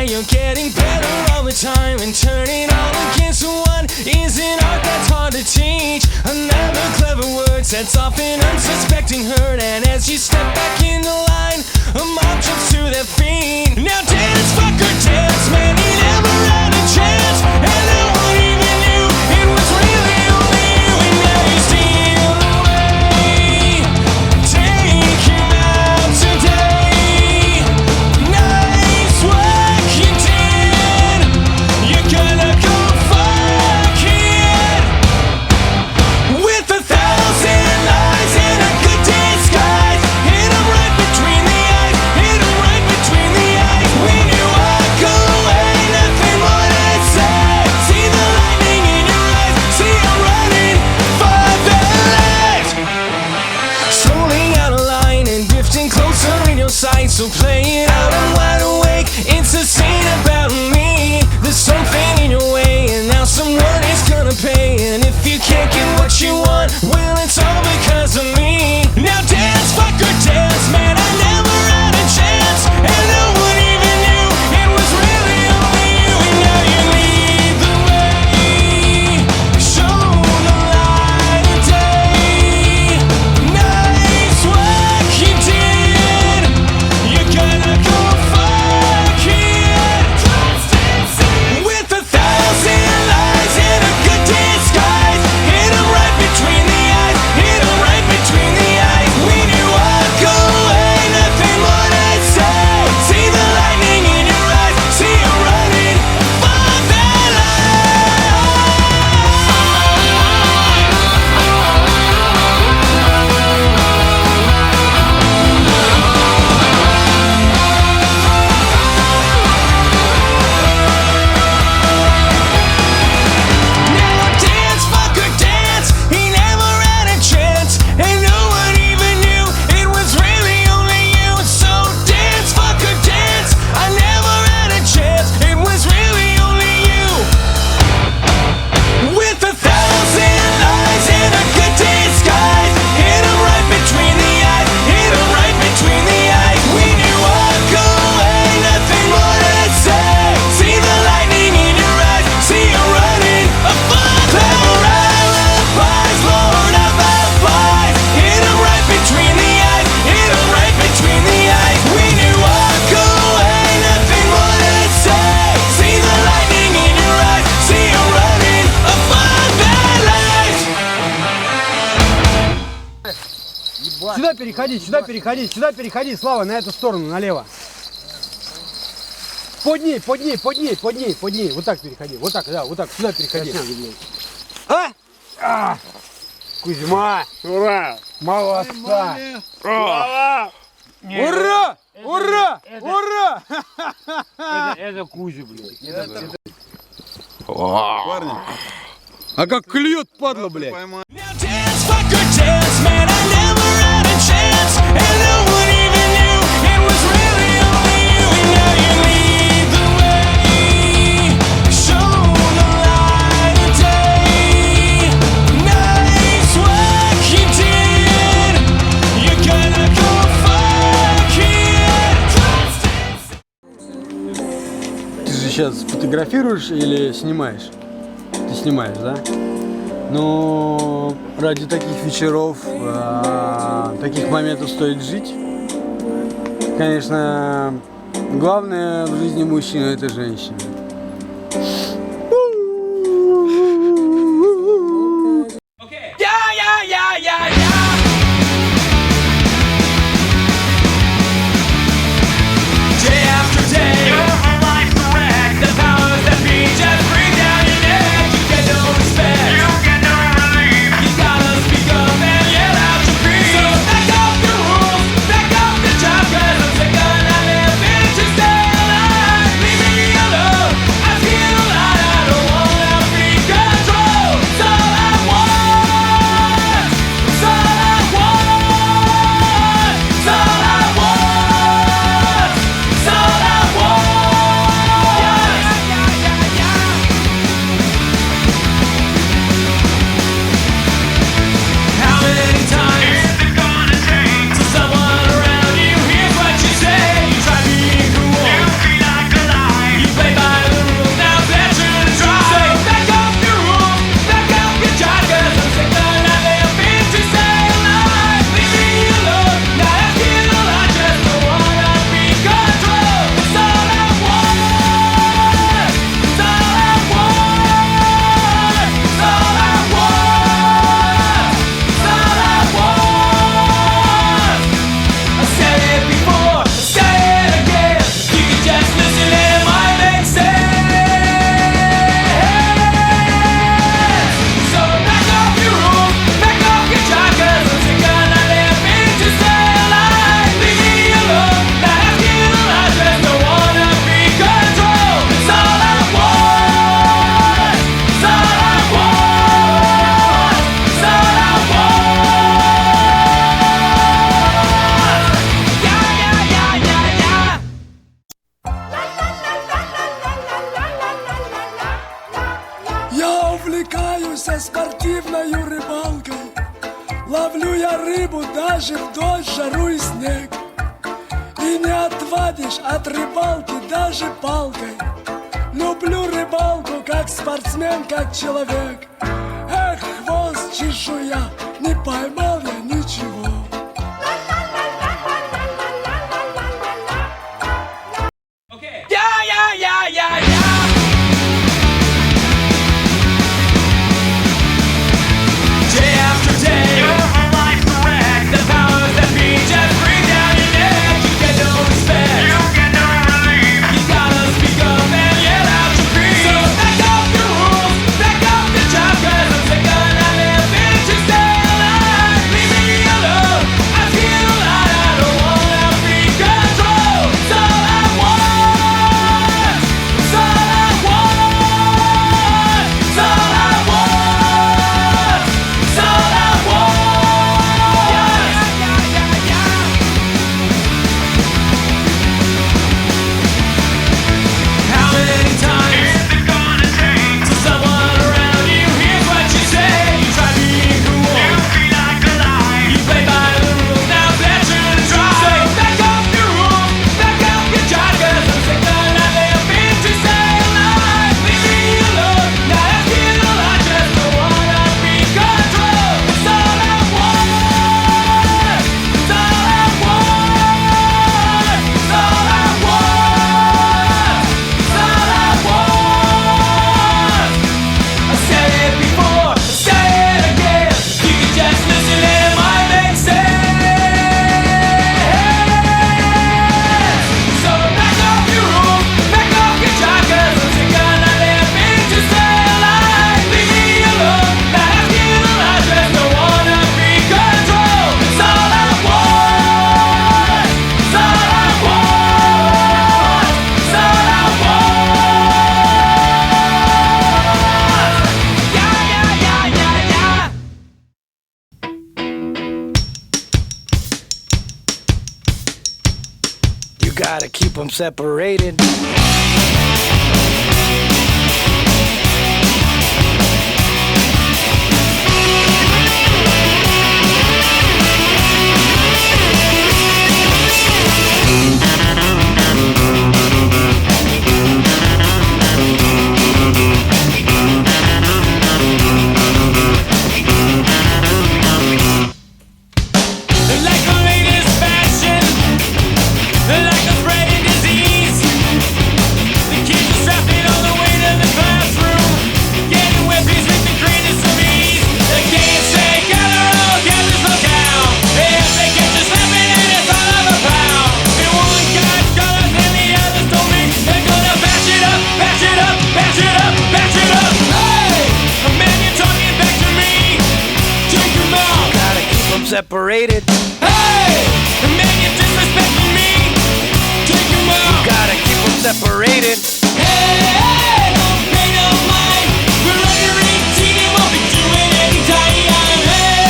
you're getting better all the time, and turning all against one is an art that's hard to teach. Another clever word sets off an unsuspecting hurt, and as you step back into line, a mob jumps to their feet. Now dance, fucker, dance, man, he never had a chance, and no one even knew it was really only you, and now you steal away. Take him out today. Nice work you did. You're gonna go fuck it. With 1,000 lies and a good disguise, hit 'em right between the eyes, hit 'em right between the eyes. When you walk away, nothing more to say. See the lightning in your eyes, see you running for the light. Slowly out of line and drifting closer in your sight, so play it out, I'm wide awake. It's a scene about me. There's something in your way, and now someone is gonna pay. And if you can't get what you want, well, it's all because of me. Now dance, fucker, dance, man, I never had a chance, and no one even knew it was really only you, and now you lead the way. Show the light of day. Nice work you did. You're gonna go fuck it. With 1,000 lies and a good disguise, hit 'em right between the eyes, hit 'em right between the eyes. When you walk away, nothing more to say. See the lightning in your eyes, see you running for the light. Now dance, fucker, dance. He never had a chance, and no one even knew it was really only you. So dance, fucker, dance. I never had a chance, it was really only you. With 1,000 lies and a good disguise, hit 'em right between the eyes, hit 'em right between the eyes. When you walk away, nothing more to say. See the lightning in your eyes, see you running a fun clever alibis, Lord of the Flies. Hit 'em right between the eyes, hit 'em right between the eyes. When you walk away, nothing more to say. See the lightning in your eyes, see you running a fun life. Сюда переходи, сюда переходи, сюда переходи, Слава, на эту сторону, налево. Под ней, под ней, под ней, под ней, под ней. Вот так переходи, вот так, да, вот так, сюда переходи. Кузьма! Ура! Молодца! Ура! Ура! Ура! Ура! Это Кузя, блядь. Парни, А как клюет, падла, блядь! Now dance, fucker, dance, man, I never had a chance, and no one even knew it was really only you, and now you lead the way. Show the light of day. Nice work you did. You're gonna go fuck it. Ты же сейчас фотографируешь или снимаешь? Ты снимаешь, да? Но ради таких вечеров, таких моментов стоит жить. Конечно, главное в жизни мужчины — это женщина. Day after day, your whole life's a wreck. The powers that be just breathe down your neck. You get no respect, you get no relief. You gotta speak up and yell out your creed. So back off the rules, back off the job, 'cause I'm sick of not living to stay alive. Leave me alone, I feel alive. Ловлю я рыбу даже в дождь, жару и снег. И не отвадишь от рыбалки даже палкой. Люблю рыбалку как спортсмен, как человек. Эх, хвост чешуя, не поймал я ничего. Day after day, your life's a wreck. The powers that be just breathe down your neck. You get no respect, you get no relief. You gotta speak up and yell out your creed. So back up your rules, back up your job, 'cause I'm sick of not living to stay alive. Leave me alone, I feel alive. I don't wanna be controlled. It's all I want, it's all I want, it's all I want. It's all I want. How many times is it gonna take till someone around you hears what you say? You try being cool, you feel like a lie. You play by the rules, now that's your try. So back up your rules, back up your job, 'cause I'm sick of not living to stay alive. Leave me alone, now I feel alive. Just don't wanna be controlled. It's all I want, it's all I want, it's all I want, it's all I want. I said it before, I say it again. You can just listen and it might make sense. So back up your rules, back up your job, 'cause I'm sick of not living to stay alive. Leave me alone, now I feel alive. Just don't wanna be controlled. It's all I want, it's all I want, it's all I want. Yeah, yeah, yeah, yeah, yeah. You gotta keep them separated. Like the latest fashion, like the spreading disease. The kids are strapped in all the way to the classroom, getting weapons with the greatest of ease. They can't say gather all, gather slow down. If they catch us slapping and it's all of a pound. And one guy's colors and the others told me they're gonna bash it up, bash it up, bash it up, bash it up. Hey, a man, you're talking back to me. Drink your mouth. Gotta keep them separated. Hey, man, you're disrespecting me. Take him out. Gotta keep them separated. Hey, don't pay no mind. We're under 18 and won't be doing any time. Hey,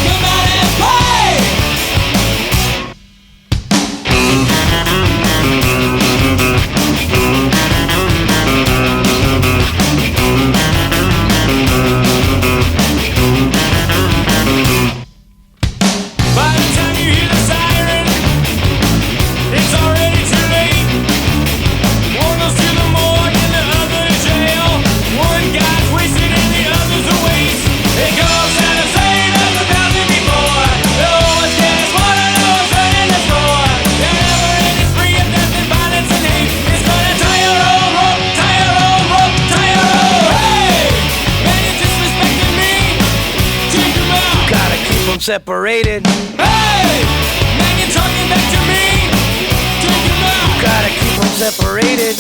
come out and play. By the time you hear the siren, it's already too late. One goes to the morgue and the other to jail. One guy's wasted and the other's a waste. It goes out of sight of 1,000 before. No one's getting smarter, no one's running the score. The never-ending spree of death and violence and hate is gonna tie your own rope, tie your own rope, tie your own. Hey, man, you're disrespecting me. Take him out. Gotta keep them separated. Hey, man, you're talking back to me. Take him out. Gotta keep them separated.